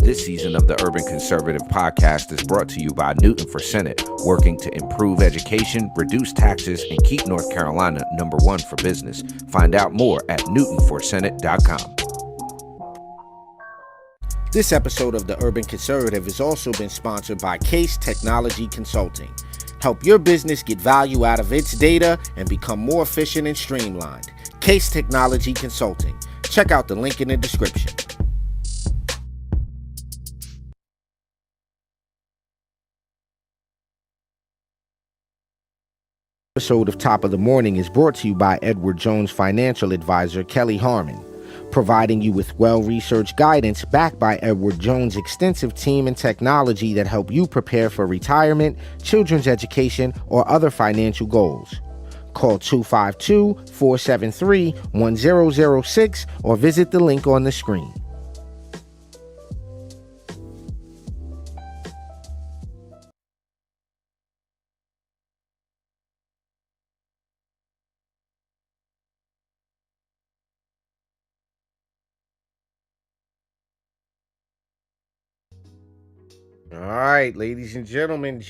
This season of the Urban Conservative Podcast is brought to you by Newton for Senate, working to improve education, reduce taxes, and keep North Carolina #1 for business. Find out more at newtonforsenate.com. This episode of the Urban Conservative has also been sponsored by Case Technology Consulting. Help your business get value out of its data and become more efficient and streamlined. Case Technology Consulting. Check out the link in the description. Episode of Top of the Morning is brought to you by Edward Jones financial advisor Kelly Harmon, providing you with well-researched guidance backed by Edward Jones' extensive team and technology that help you prepare for retirement, children's education, or other financial goals. Call 252-473-1006 or visit the link on the screen. All right, ladies and gentlemen,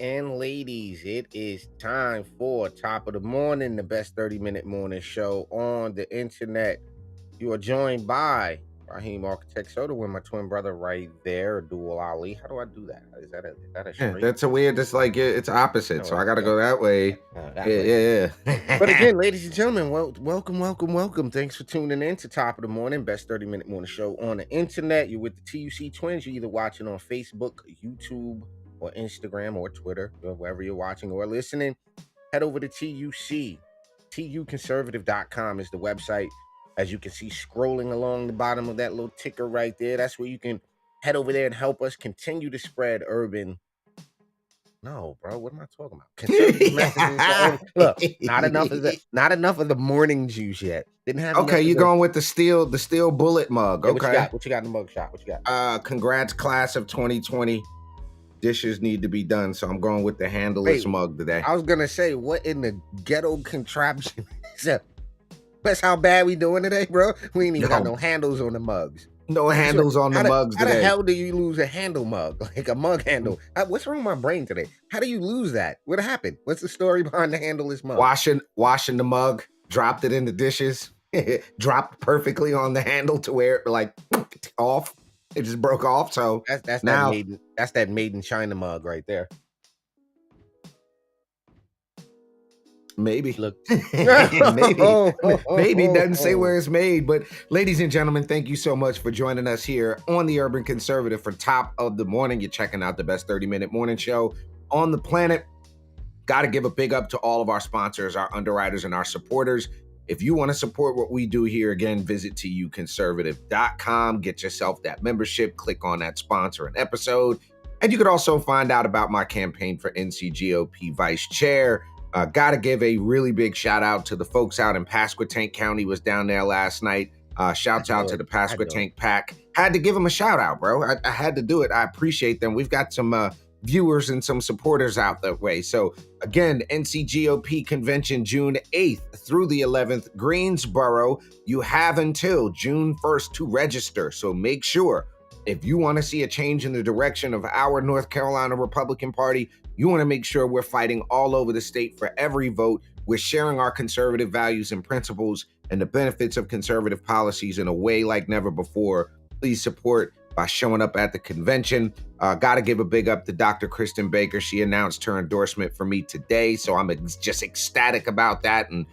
and ladies, it is time for Top of the Morning, the best 30-minute morning show on the internet. You are joined by Raheem Architect Soda with my twin brother right there, Dual Ali. How do I do that? Is that a Yeah, straight? that's a weird. It's like it's opposite, No, so I got to go that way. that way. Yeah. But again, ladies and gentlemen, welcome. Thanks for tuning in to Top of the Morning, best 30-minute morning show on the internet. You're with the TUC Twins. You're either watching on Facebook, YouTube, or Instagram, or Twitter, or wherever you're watching or listening. Head over to TUC. TUconservative.com is the website. As you can see scrolling along the bottom of that little ticker right there, that's where you can head over there and help us continue to spread urban. No, bro, what am I talking about? Conservative messages. Look, not enough of the morning juice yet. Didn't have Okay, you're enough going with the steel bullet mug. Yeah, Okay. what you got in the mug shot? What you got? Congrats, class of 2020. Dishes need to be done, so I'm going with the handleless mug today. I was gonna say, what in the ghetto contraption is that? That's how bad we doing today, bro. We ain't even got no handles on the mugs. No handles on the mugs today. How the hell do you lose a handle mug? Like a mug handle? What's wrong with my brain today? How do you lose that? What happened? What's the story behind the handleless mug? Washing the mug, dropped it in the dishes, dropped perfectly on the handle to where it like off. It just broke off. So that's now that made in China mug right there. Maybe. Look. maybe doesn't say where it's made. But ladies and gentlemen, thank you so much for joining us here on the Urban Conservative for Top of the Morning. You're checking out the best 30-minute morning show on the planet. Got to give a big up to all of our sponsors, our underwriters, and our supporters. If you want to support what we do here, again, visit TUconservative.com. Get yourself that membership. Click on that sponsor an episode. And you could also find out about my campaign for NCGOP Vice Chair. Got to give a really big shout out to the folks out in Pasquotank County. Was down there last night. Shouts out to the Pasquotank Pack. Had to give them a shout out, bro. I had to do it. I appreciate them. We've got some viewers and some supporters out that way. So again, NCGOP convention June 8th through the 11th, Greensboro. You have until June 1st to register. So make sure if you want to see a change in the direction of our North Carolina Republican Party, you want to make sure we're fighting all over the state for every vote. We're sharing our conservative values and principles and the benefits of conservative policies in a way like never before. Please support by showing up at the convention. Got to give a big up to Dr. Kristen Baker. She announced her endorsement for me today, so I'm just ecstatic about that. And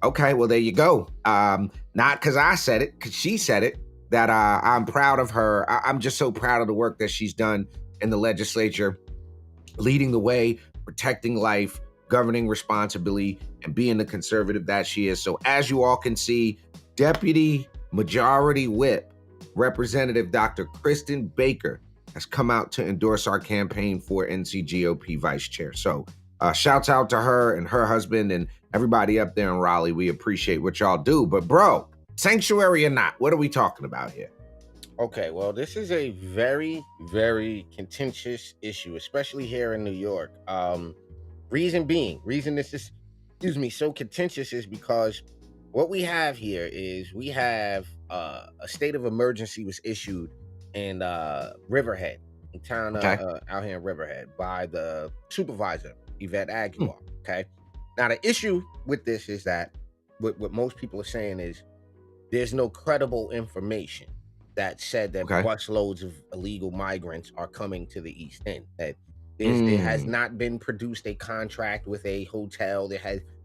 okay, well, there you go. Not because I said it, because she said it, that I'm proud of her. I'm just so proud of the work that she's done in the legislature, leading the way, protecting life, governing responsibly, and being the conservative that she is. So as you all can see, Deputy Majority Whip, Representative Dr. Kristen Baker has come out to endorse our campaign for NCGOP Vice Chair. So shouts out to her and her husband and everybody up there in Raleigh. We appreciate what y'all do. But bro, sanctuary or not, what are we talking about here? Okay, well, this is a very, very contentious issue, especially here in New York. Reason this is, so contentious is because what we have here is we have a state of emergency was issued in Riverhead, a town Okay. out here in Riverhead, by the supervisor, Yvette Hmm. Aguilar. Okay. Now the issue with this is that what most people are saying is there's no credible information that said that Okay. busloads of illegal migrants are coming to the East End. That there has Mm. not been produced a contract with a hotel. There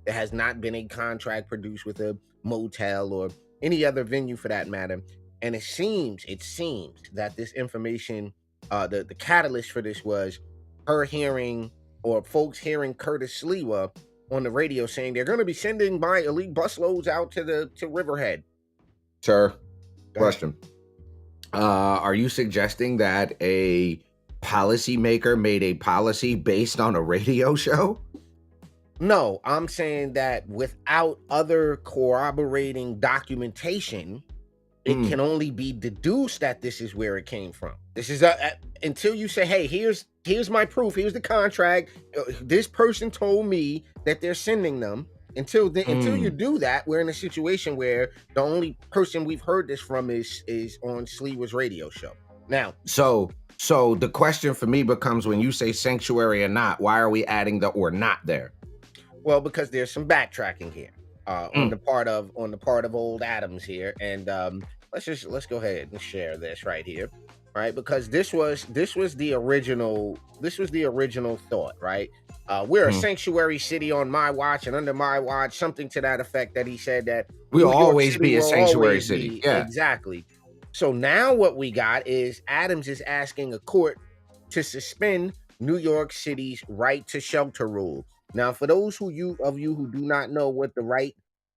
has not been a contract produced with a motel or any other venue for that matter. And it seems that this information, the catalyst for this was her hearing or folks hearing Curtis Sliwa on the radio saying they're going to be sending my elite busloads out to Riverhead. Sir, Go ahead. question. Are you suggesting that a policymaker made a policy based on a radio show? No, I'm saying that without other corroborating documentation, it Mm. can only be deduced that this is where it came from. This is until you say, "Hey, here's my proof. Here's the contract. This person told me that they're sending them." Until you Mm. do that, we're in a situation where the only person we've heard this from is on Sleewer's radio show. Now, So the question for me becomes, when you say sanctuary or not, why are we adding the or not there? well, because there's some backtracking here, on Mm. the part of old Adams here, and let's go ahead and share this right here, right? Because this was the original thought, right? We're a Mhm. sanctuary city on my watch and under my watch, something to that effect. That he said that We'll New York always City be a will sanctuary always city. be Yeah. exactly. So now what we got is Adams is asking a court to suspend New York City's right to shelter rule. Now, for those of you who do not know what the right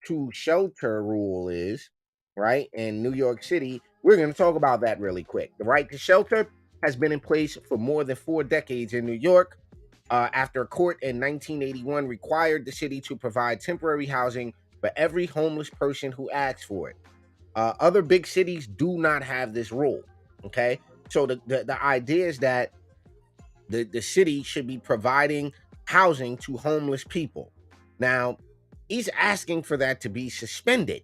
to shelter rule is, right, in New York City, we're going to talk about that really quick. The right to shelter has been in place for more than 4 decades in New York, after a court in 1981 required the city to provide temporary housing for every homeless person who asks for it. Other big cities do not have this rule. Okay, so the idea is that the city should be providing housing to homeless people. Now, he's asking for that to be suspended.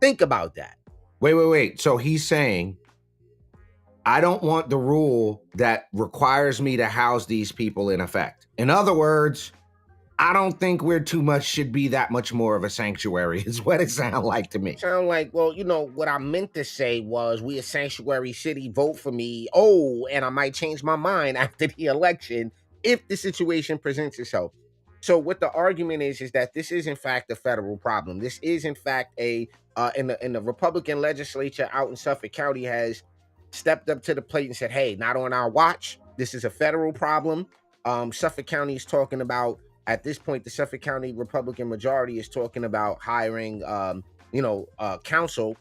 Think about that. Wait. So he's saying, I don't want the rule that requires me to house these people in effect. In other words, I don't think we're too much should be that much more of a sanctuary, is what it sounds like to me. Sound like, well, what I meant to say was we a sanctuary city, vote for me. Oh, and I might change my mind after the election if the situation presents itself. So what the argument is that this is in fact a federal problem. This is in fact a in the Republican legislature out in Suffolk County has stepped up to the plate and said, "Hey, not on our watch. This is a federal problem." Suffolk County is talking about at this point, the Suffolk County Republican majority is talking about hiring, counsel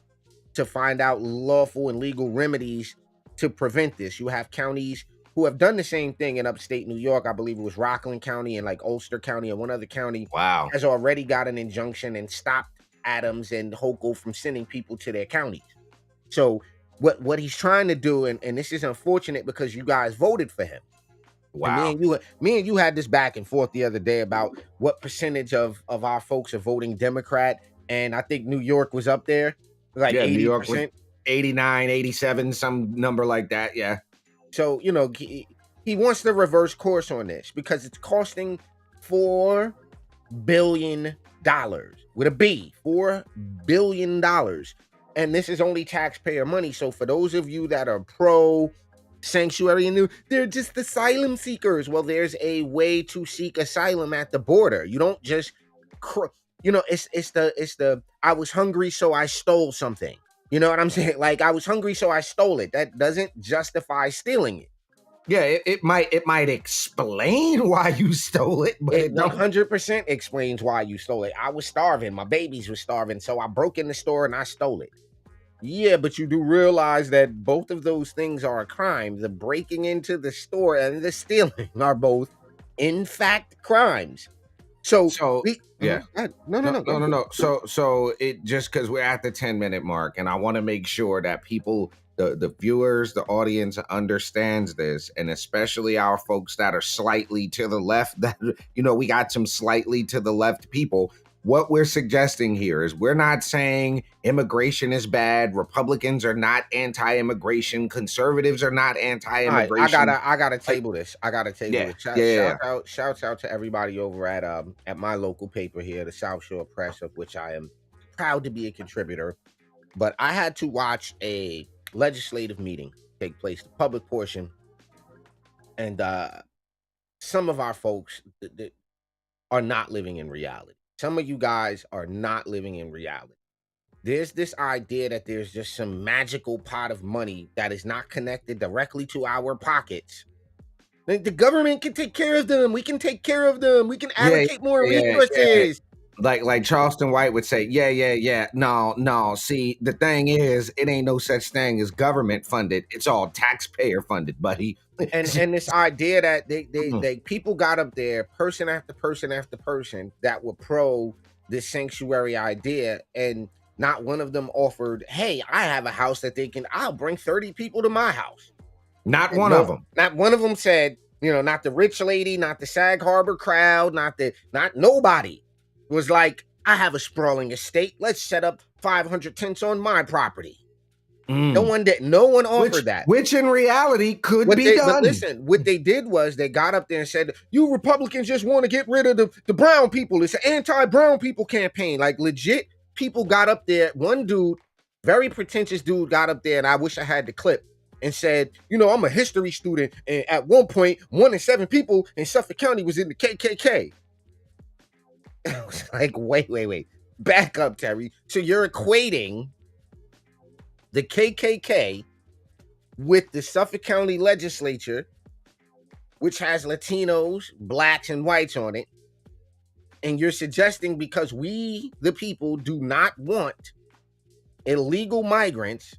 to find out lawful and legal remedies to prevent this. You have counties who have done the same thing in upstate New York. I believe it was Rockland County and like Ulster County and one other county Wow. has already got an injunction and stopped Adams and Hochul from sending people to their counties. So what he's trying to do, and this is unfortunate because you guys voted for him. And me Wow. and you had this back and forth the other day about what percentage of our folks are voting Democrat, and I think New York was up there, like Yeah, New York was 80%. 89, 87, some number like that. Yeah. So he wants to reverse course on this because it's costing $4 billion with a B, $4 billion, and this is only taxpayer money. So for those of you that are pro sanctuary and they're just asylum seekers. Well, there's a way to seek asylum at the border. You don't just, it's the I was hungry, so I stole something. You know what I'm saying? Like I was hungry, so I stole it. That doesn't justify stealing it. Yeah, it might explain why you stole it, but It it don't. 100% explains why you stole it. I was starving. My babies were starving, so I broke in the store and I stole it. Yeah, but you do realize that both of those things are a crime. The breaking into the store and the stealing are both, in fact, crimes. So So yeah. no, no, No, no, no, go, no, go. no. So it just because we're at the 10-minute mark, and I want to make sure that people, the viewers, the audience understands this, and especially our folks that are slightly to the left. That we got some slightly to the left people. what we're suggesting here is we're not saying immigration is bad. Republicans are not anti-immigration. Conservatives are not All right, I anti-immigration. gotta Like, table this. I gotta table yeah, this. yeah, yeah, yeah. Shouts out to everybody over at my local paper here, the South Shore Press, of which I am proud to be a contributor. But I had to watch a legislative meeting take place, the public portion, and some of our folks are not living in reality. Some of you guys are not living in reality. There's this idea that there's just some magical pot of money that is not connected directly to our pockets. Like, the government can take care of them. We can take care of them. We can Yeah, allocate more yeah, yeah. resources. Like Charleston White would say, yeah, yeah, yeah. No, no. See, the thing is, it ain't no such thing as government funded. It's all taxpayer funded, buddy. And this idea that Mm. they people got up there, person after person after person, that were pro this sanctuary idea, and not one of them offered, hey, I have a house that I'll bring 30 people to my house. Not And one of no, them. not one of them said, not the rich lady, not the Sag Harbor crowd, not nobody was like, I have a sprawling estate. Let's set up 500 tents on my property. Mm. No one offered that. Which in reality could be But done. listen, what they did was they got up there and said, you Republicans just want to get rid of the brown people. It's an anti-brown people campaign. Like, legit people got up there. One dude, very pretentious dude, got up there, and I wish I had the clip, and said, I'm a history student, and at one point, 1 in 7 people in Suffolk County was in the KKK. I was like, wait. Back up, Terry. So you're equating the KKK with the Suffolk County legislature, which has Latinos, blacks, and whites on it. And you're suggesting because we, the people, do not want illegal migrants.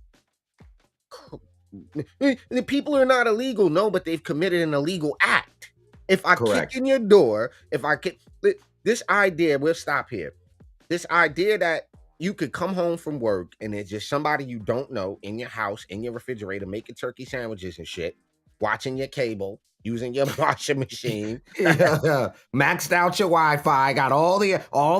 The people are not illegal, no, but they've committed an illegal act. If I Correct. kick in your door, this idea, we'll stop here. This idea that you could come home from work and there's just somebody you don't know in your house, in your refrigerator, making turkey sandwiches and shit, watching your cable, using your washing machine. Yeah. Maxed out your Wi-Fi, got all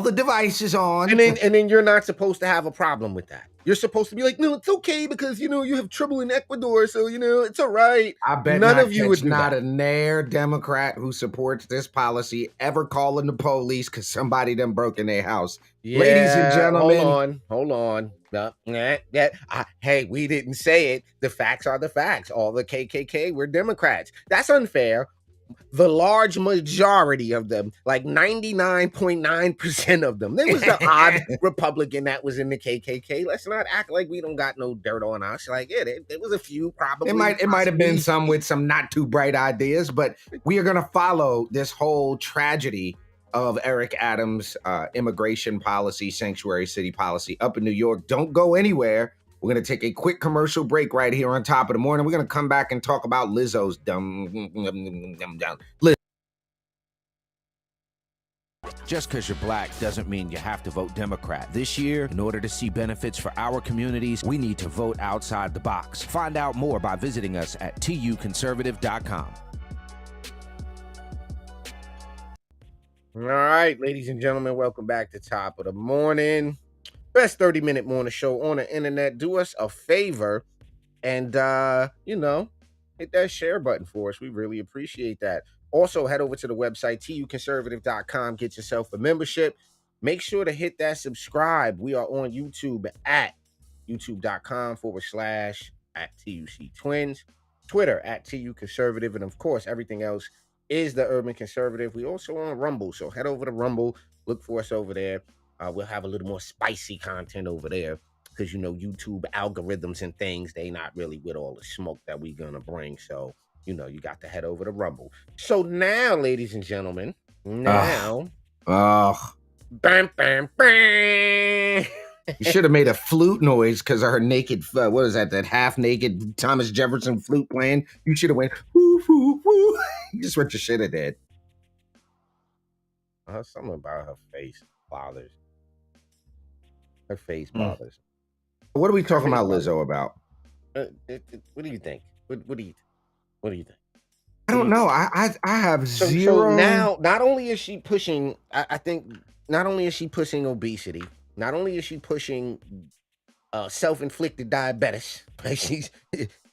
the devices on. And then you're not supposed to have a problem with that. You're supposed to be like, no, it's okay because you have trouble in Ecuador, so it's all right. I bet None not of you would catch do not that. a nair Democrat who supports this policy ever calling the police because somebody done broke in their house. Ladies and gentlemen, Hold on. Hey, we didn't say it. The facts are the facts. All the KKK were Democrats. That's unfair. The large majority of them, like 99.9% of them, there was the odd Republican that was in the KKK. Let's not act like we don't got no dirt on us. Like, yeah, there was a few probably. it might have been possibly. some with some not too bright ideas, but we are going to follow this whole tragedy of Eric Adams' immigration policy, sanctuary city policy up in New York. Don't go anywhere. We're going to take a quick commercial break right here on top of the morning. We're going to come back and talk about Lizzo's dumb. Just because you're black doesn't mean you have to vote Democrat. This year, in order to see benefits for our communities, we need to vote outside the box. Find out more by visiting us at tuconservative.com. All right, ladies and gentlemen, welcome back to Top of the Morning. Best 30-minute morning show on the internet. Do us a favor and, hit that share button for us. We really appreciate that. Also, head over to the website, tuconservative.com. Get yourself a membership. Make sure to hit that subscribe. We are on YouTube at youtube.com/@TUC Twins, Twitter @TUConservative, and of course, everything else is the Urban Conservative. We also on Rumble, so head over to Rumble. Look for us over there. We'll have a little more spicy content over there because YouTube algorithms and things, they not really with all the smoke that we gonna bring. So you got to head over to Rumble. So now, ladies and gentlemen, Oh, bam, bam, bam. you should have made a flute noise because of her naked. What is that? That half naked Thomas Jefferson flute playing. You should have went woo woo woo. Just what you should have did. Something about her face bothers. Her face bothers. What are we talking about Lizzo about? What do you think? What do you think? I don't know. I have So zero. now, not only is she pushing, I think not only is she pushing obesity, not only is she pushing self-inflicted diabetes, like she's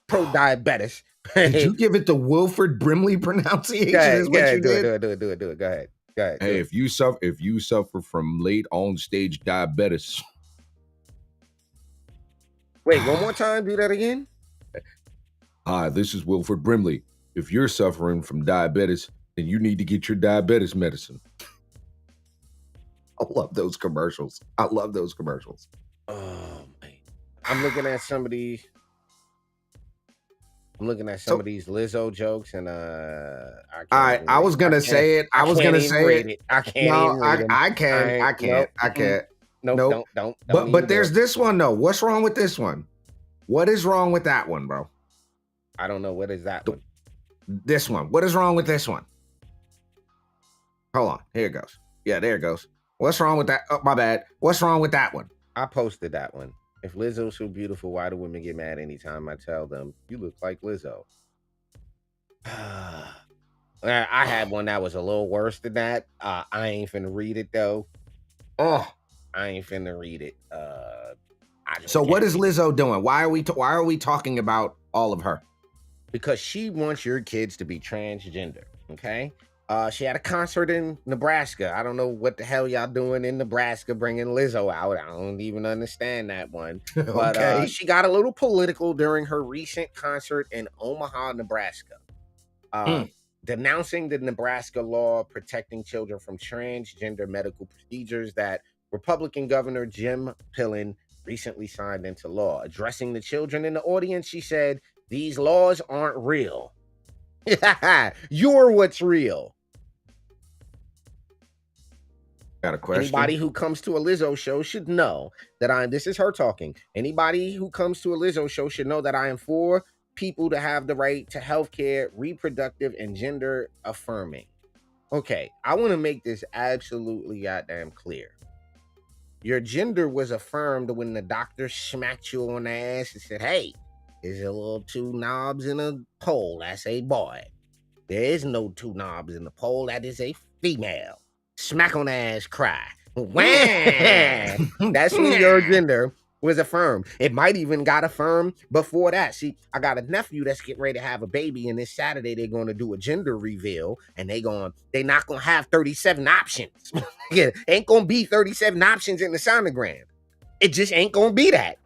pro-diabetes. Did Right? you give it the Wilford Brimley Go pronunciation? ahead, Is go what ahead, you do it, did? do it, do it, do it, do it. Go ahead. Go ahead, do Hey, it. if you suffer from late on stage diabetes, Wait, one more time, do that again. hi, this is Wilford Brimley. If you're suffering from diabetes, then you need to get your diabetes medicine. I love those commercials. I love those commercials. Oh man. I'm looking at some of these. I'm looking at some So of these Lizzo jokes, and I can't even I read. was gonna say it. I I was can't gonna even say read it. it. I can't No, even read them. I can. I can't. Nope. I can't. Nope. Nope. Don't But even do there's it. this one though. What's wrong with this one? What is wrong with that one, bro? I don't know what is that one. This one. What is wrong with this one? Hold on. Here it goes. Yeah, there it goes. What's wrong with that? Oh, my bad. What's wrong with that one? I posted that one. If Lizzo's so beautiful, why do women get mad anytime I tell them you look like Lizzo? I had one that was a little worse than that. I ain't finna read it though. Oh. I ain't finna read it. I just So what can't is read it. Lizzo doing? Why are we talking about all of her? Because she wants your kids to be transgender. Okay. She had a concert in Nebraska. I don't know what the hell y'all doing in Nebraska bringing Lizzo out. I don't even understand that one. But Okay. she got a little political during her recent concert in Omaha, Nebraska, denouncing the Nebraska law protecting children from transgender medical procedures that Republican Governor Jim Pillen recently signed into law. Addressing the children in the audience, she said, "These laws aren't real. You're what's real." Got a question. Anybody who comes to a Lizzo show should know that this is her talking. Anybody who comes to a Lizzo show should know that I am for people to have the right to healthcare, reproductive, and gender affirming. Okay, I want to make this absolutely goddamn clear. Your gender was affirmed when the doctor smacked you on the ass and said, "Hey, there's a little two knobs in a pole. That's a boy. There is no two knobs in the pole. That is a female." Smack on the ass, cry. That's when your gender was affirmed. It might even got affirmed before that. See, I got a nephew that's getting ready to have a baby, and this Saturday they're going to do a gender reveal, and they not gonna have 37 options. Yeah, ain't gonna be 37 options in the sonogram. It just ain't gonna be that.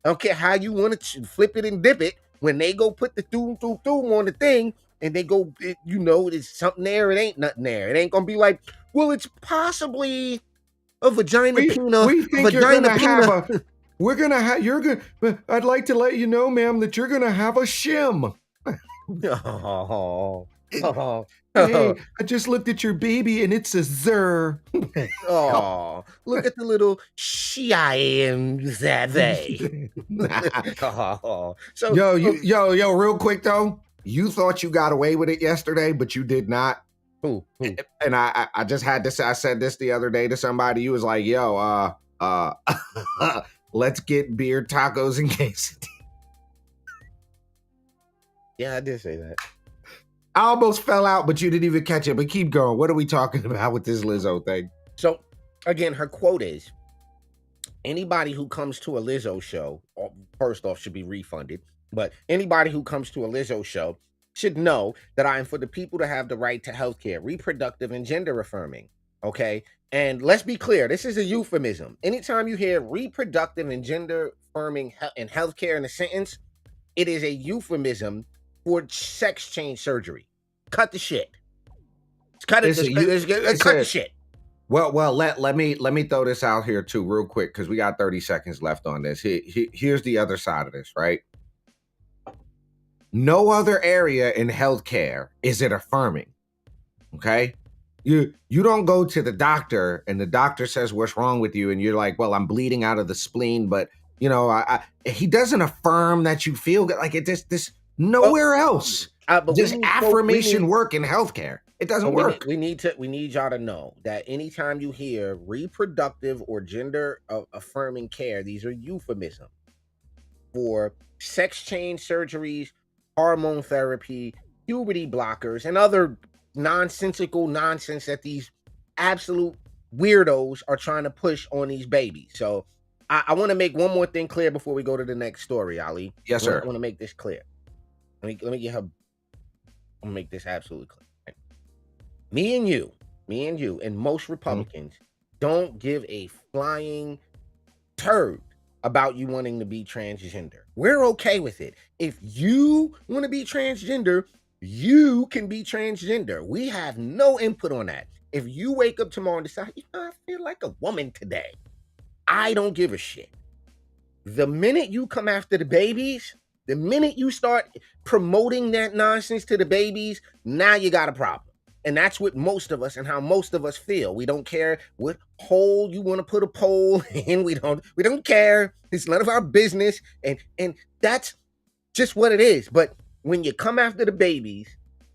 I don't care how you want to flip it and dip it. When they go put the doom on the thing, and they go, there's something there. It ain't nothing there. It ain't gonna be like, well, it's possibly a vagina pena. We A think you're vagina gonna have pena. a. We're gonna have. You're gonna. I'd like to let you know, ma'am, that you're gonna have a shim. Oh, oh, Hey, I just looked at your baby and it's a zer. oh, look at the little she I am that they. Oh, so yo, real quick though. You thought you got away with it yesterday, but you did not. who? And I just had this. I said this the other day to somebody. You was like, yo, let's get beer tacos and quesadillas. Yeah, I did say that. I almost fell out, but you didn't even catch it. But keep going. What are we talking about with this Lizzo thing? So again, her quote is, anybody who comes to a Lizzo show, first off, should be refunded. But anybody who comes to a Lizzo show should know that I am for the people to have the right to healthcare, reproductive and gender affirming. Okay. And let's be clear, this is a euphemism. Anytime you hear reproductive and gender affirming and healthcare in a sentence, it is a euphemism for sex change surgery. Cut the shit. Cut it. Let's cut the shit. Well, let me throw this out here too, real quick, because we got 30 seconds left on this. Here's the other side of this, right? No other area in healthcare is it affirming. Okay? You don't go to the doctor and the doctor says what's wrong with you, and you're like, well, I'm bleeding out of the spleen, but he doesn't affirm that you feel good. Like this nowhere else. But just affirmation work in healthcare. It doesn't work. We need y'all to know that anytime you hear reproductive or gender affirming care, these are euphemisms for sex change surgeries, hormone therapy, puberty blockers, and other nonsensical nonsense that these absolute weirdos are trying to push on these babies. So I want to make one more thing clear before we go to the next story, Ali. Yes, I sir. want to make this clear. Let me get her. I'm gonna make this absolutely clear. Right? Me and you, and most Republicans don't give a flying turd about you wanting to be transgender. We're okay with it. If you want to be transgender, you can be transgender. We have no input on that. If you wake up tomorrow and decide, I feel like a woman today, I don't give a shit. The minute you come after the babies, the minute you start promoting that nonsense to the babies, now you got a problem. And that's what most of us and how most of us feel. We don't care what hole you want to put a pole in. We don't care. It's none of our business. And that's just what it is. But when you come after the babies,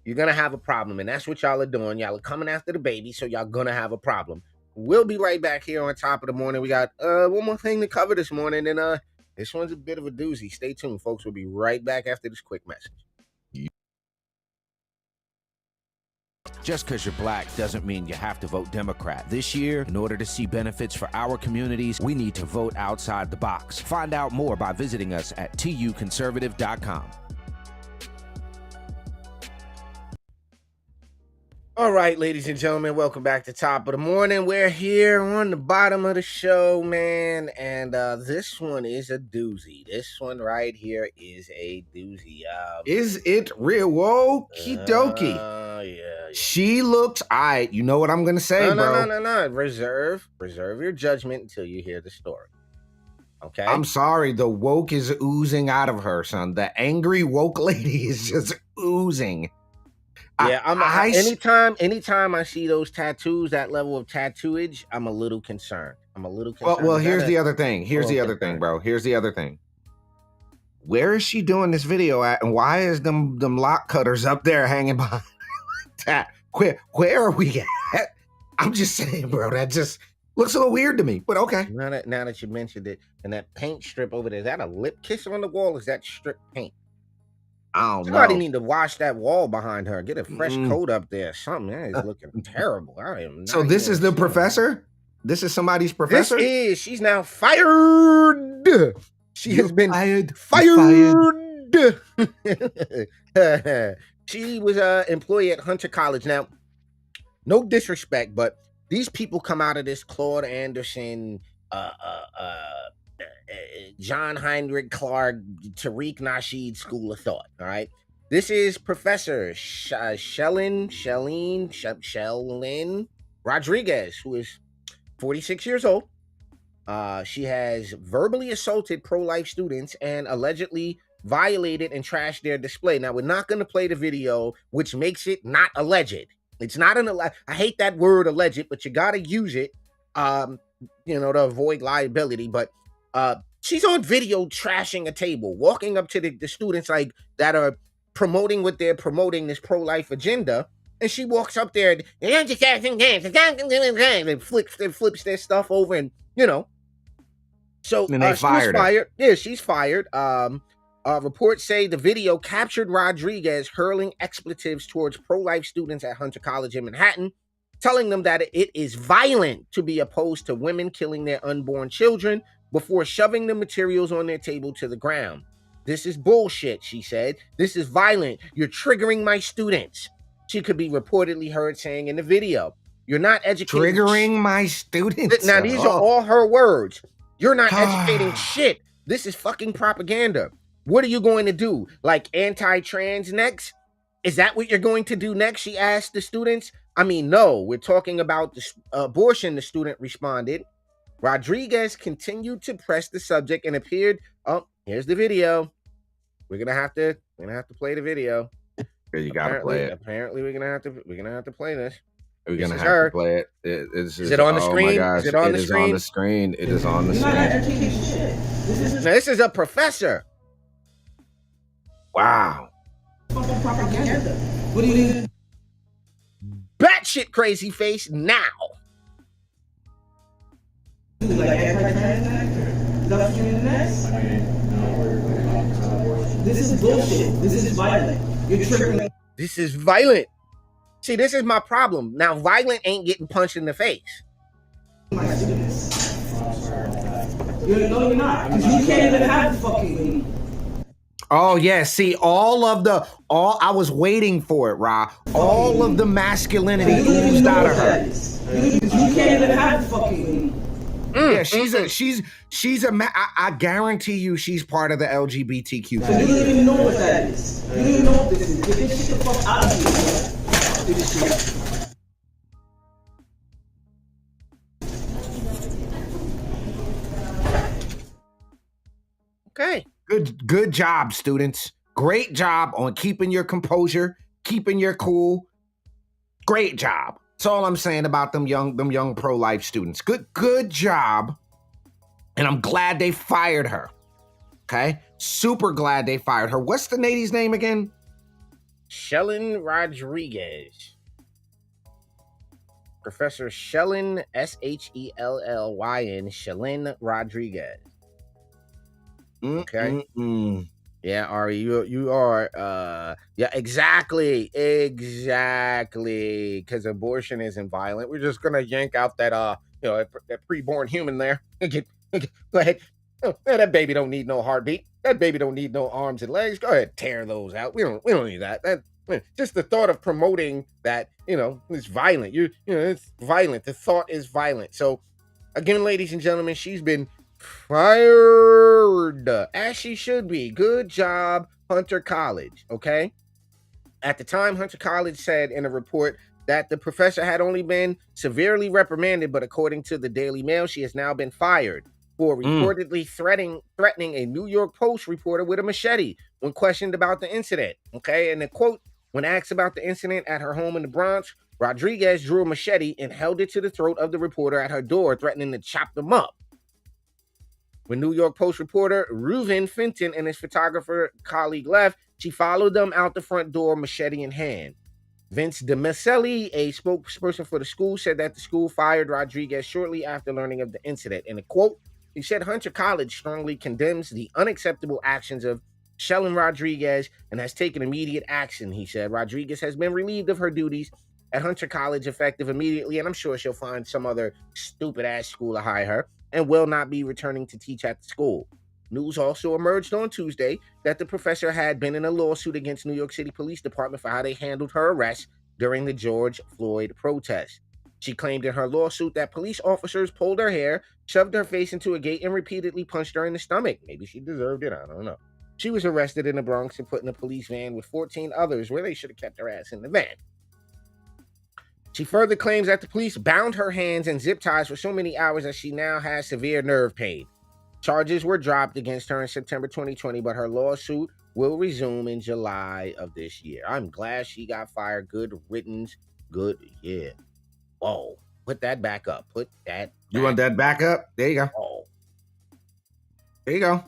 you're gonna have a problem. And that's what y'all are doing. Y'all are coming after the babies, so y'all gonna have a problem. We'll be right back here on Top of the Morning. We got one more thing to cover this morning, and this one's a bit of a doozy. Stay tuned, folks. We'll be right back after this quick message. Just because you're black doesn't mean you have to vote Democrat. This year, in order to see benefits for our communities, we need to vote outside the box. Find out more by visiting us at tuconservative.com. All right, ladies and gentlemen, welcome back to Top of the Morning. We're here on the bottom of the show, man, and this one is a doozy. This one right here is a doozy. Is it real? Whoa, kidoki. Yeah. She looks, you know what I'm going to say, bro. No. Reserve your judgment until you hear the story. Okay? I'm sorry, the woke is oozing out of her, son. The angry woke lady is just oozing. Yeah, anytime I see those tattoos, that level of tattooage, I'm a little concerned. Well, here's the other thing. Here's the other thing, bro. Here's the other thing. Where is she doing this video at, and why is them lock cutters up there hanging behind that? Where are we at? I'm just saying, bro. That just looks a little weird to me, but okay. Now that you mentioned it, and that paint strip over there, is that a lip kiss on the wall? Or is that strip paint? I don't Somebody know. need to wash that wall behind her. Get a fresh coat up there. Something that is looking terrible. I am not so this is the professor? This is somebody's professor? She's now fired. She has been fired. She was an employee at Hunter College. Now, no disrespect, but these people come out of this Claude Anderson, John Heinrich Clark, Tariq Nasheed School of Thought. All right. This is Professor Shellin Rodriguez, who is 46 years old. She has verbally assaulted pro-life students and allegedly violated and trashed their display. Now, we're not going to play the video, which makes it not alleged. It's not I hate that word alleged, but you got to use it, to avoid liability. But she's on video trashing a table, walking up to the students like that are promoting what they're promoting, this pro-life agenda. And she walks up there and flips their stuff over, and so and they fired her. Yeah, she's fired. Reports say the video captured Rodriguez hurling expletives towards pro-life students at Hunter College in Manhattan, telling them that it is violent to be opposed to women killing their unborn children, before shoving the materials on their table to the ground. This is bullshit, she said. This is violent. You're triggering my students. She could be reportedly heard saying in the video. You're not educating. Triggering my students. Now, these are all her words. You're not educating shit. This is fucking propaganda. What are you going to do? Like anti-trans next? Is that what you're going to do next? She asked the students. I mean, no, we're talking about the abortion, the student responded. Rodriguez continued to press the subject and appeared. Oh, here's the video. We're gonna have to play the video. You gotta play it. Apparently, we're gonna have to play this. We're gonna have to play it. Is it on the screen? My gosh, is it on the screen? On the screen. It is on the screen. Now, this is a professor. Wow. Propaganda. What do you need? Batshit crazy face now. Like anti-trans actor? Is that what you're doing next? This is bullshit. This is violent. You're triggering. This is violent. See, this is my problem. Now, violent ain't getting punched in the face. My students. No, you're not. Because you can't even have the fucking baby. Oh yeah, see, I was waiting for it, Ra. All of the masculinity oozed out of her. You can't even have the fucking baby. Yeah, she's a I guarantee you she's part of the LGBTQ You community. don't even know what that is. You don't even know what this is. Get this shit the fuck out of here, bro. This shit. Okay. Good job, students. Great job on keeping your composure, keeping your cool. Great job. That's all I'm saying about them young pro-life students. Good job. And I'm glad they fired her. Okay? Super glad they fired her. What's the lady's name again? Shellin Rodriguez. Professor Shellin, Shellyn, Shellin Rodriguez. Okay. Yeah, Ari, you are yeah, exactly. Because abortion isn't violent. We're just gonna yank out that that preborn human there. Go ahead. Oh, that baby don't need no heartbeat. That baby don't need no arms and legs. Go ahead, tear those out. We don't need that. Just the thought of promoting that, it's violent. It's violent. The thought is violent. So again, ladies and gentlemen, she's been fired, as she should be. Good job, Hunter College. Okay. At the time, Hunter College said in a report that the professor had only been severely reprimanded, but according to the Daily Mail, she has now been fired for reportedly threatening a New York Post reporter with a machete when questioned about the incident. Okay. And the quote, when asked about the incident at her home in the Bronx, Rodriguez drew a machete and held it to the throat of the reporter at her door, threatening to chop them up. When New York Post reporter Reuven Fenton and his photographer colleague left, she followed them out the front door, machete in hand. Vince DeMaselli, a spokesperson for the school, said that the school fired Rodriguez shortly after learning of the incident. In a quote, he said Hunter College strongly condemns the unacceptable actions of Shellin Rodriguez and has taken immediate action. He said Rodriguez has been relieved of her duties at Hunter College effective immediately, and I'm sure she'll find some other stupid ass school to hire her, and will not be returning to teach at the school. News also emerged on Tuesday that the professor had been in a lawsuit against New York City Police Department for how they handled her arrest during the George Floyd protest. She claimed in her lawsuit that police officers pulled her hair, shoved her face into a gate, and repeatedly punched her in the stomach. Maybe she deserved it, I don't know. She was arrested in the Bronx and put in a police van with 14 others where they should have kept her ass in the van. She further claims that the police bound her hands in zip ties for so many hours that she now has severe nerve pain. Charges were dropped against her in September 2020, but her lawsuit will resume in July of this year. I'm glad she got fired. Good riddance. Good, yeah. Whoa. Put that back up. Put that You want that back up? There you go. Oh. There you go.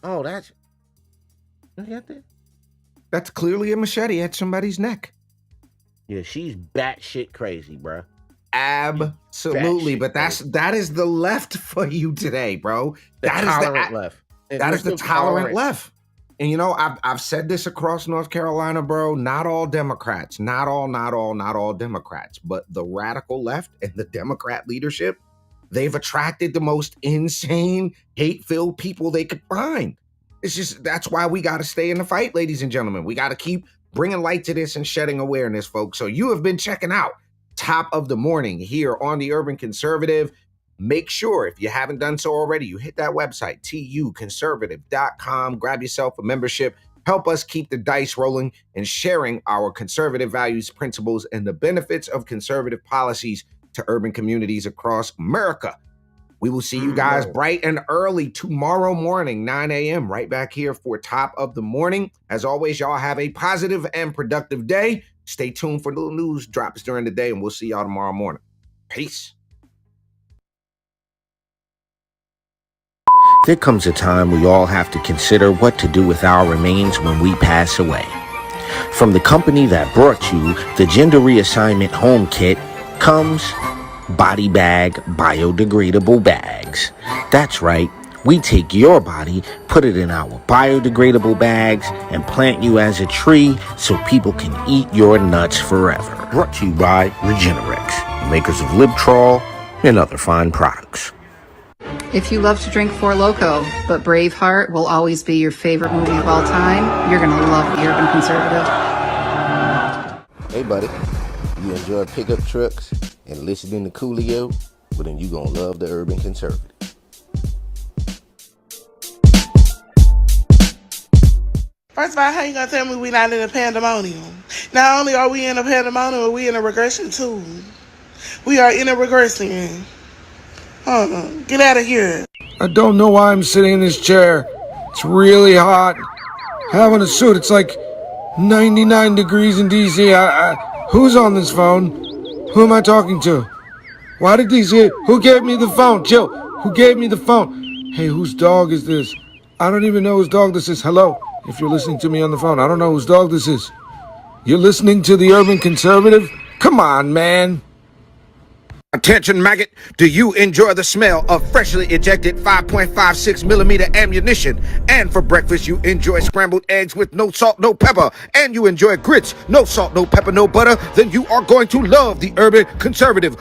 Oh, that's... You got that? That's clearly a machete at somebody's neck. Yeah, she's batshit crazy, bro. Absolutely, but that is the left for you today, bro. That is the left. That is the tolerant left. And I've said this across North Carolina, bro. Not all Democrats, not all Democrats, but the radical left and the Democrat leadership, they've attracted the most insane, hate-filled people they could find. That's why we got to stay in the fight, ladies and gentlemen. We got to keep bringing light to this and shedding awareness, folks. So you have been checking out Top of the Morning here on the Urban Conservative. Make sure, if you haven't done so already, you hit that website, tuconservative.com. Grab yourself a membership. Help us keep the dice rolling and sharing our conservative values, principles, and the benefits of conservative policies to urban communities across America. We will see you guys bright and early tomorrow morning, 9 a.m., right back here for Top of the Morning. As always, y'all have a positive and productive day. Stay tuned for little news drops during the day, and we'll see y'all tomorrow morning. Peace. There comes a time we all have to consider what to do with our remains when we pass away. From the company that brought you the Gender Reassignment Home Kit comes Body Bag Biodegradable Bags. That's right. We take your body, put it in our biodegradable bags, and plant you as a tree so people can eat your nuts forever. Brought to you by Regenerex, the makers of Libtrol, and other fine products. If you love to drink Four Loko, but Braveheart will always be your favorite movie of all time, you're gonna love The Urban Conservative. Hey, buddy, you enjoy pickup trucks and listening to Coolio? Well, then you gonna love The Urban Conservative. First of all, how you gonna tell me we not in a pandemonium? Not only are we in a pandemonium, we in a regression too. We are in a regression. Get out of here. I don't know why I'm sitting in this chair. It's really hot. Having a suit, it's like 99 degrees in DC. Who's on this phone? Who am I talking to? Why did DC? Who gave me the phone? Jill, who gave me the phone? Hey, whose dog is this? I don't even know whose dog this is. Hello, if you're listening to me on the phone, I don't know whose dog this is. You're listening to The Urban Conservative? Come on, man. Attention, maggot. Do you enjoy the smell of freshly ejected 5.56 millimeter ammunition? And for breakfast, you enjoy scrambled eggs with no salt, no pepper. And you enjoy grits, no salt, no pepper, no butter. Then you are going to love The Urban Conservative.